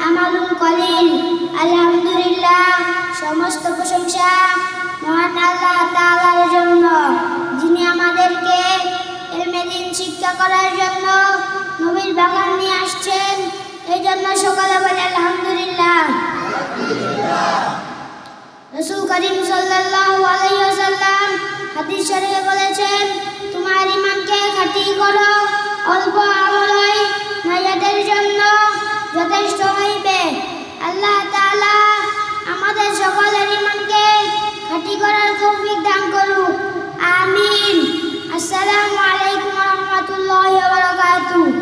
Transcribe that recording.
আমালুন কলিল। আলহামদুলিল্লাহ, সমস্ত প্রশংসা মহান আল্লাহ তাআলার জন্য, যিনি আমাদেরকে ইলমে দ্বীন শিক্ষা করার জন্য নবীর বাগান নিয়ে আসছেন। এই জন্য সকালে বলে আলহামদুলিল্লাহ। রাসূল করিম সাল্লাল্লাহু আলাইহি ওয়াসাল্লাম হাদিস শরীফে বলেছেন, তোমার ঈমানকে খাঁটি করো, অল্প আমলই নাজাতের জন্য যথেষ্ট হইবে। আল্লাহ তাআলা আমাদের সকলের ঈমানকে খাঁটি করার তৌফিক দান করুক। আমিন। আসসালামু আলাইকুম ওয়া রাহমাতুল্লাহি ওয়া বারাকাতুহু।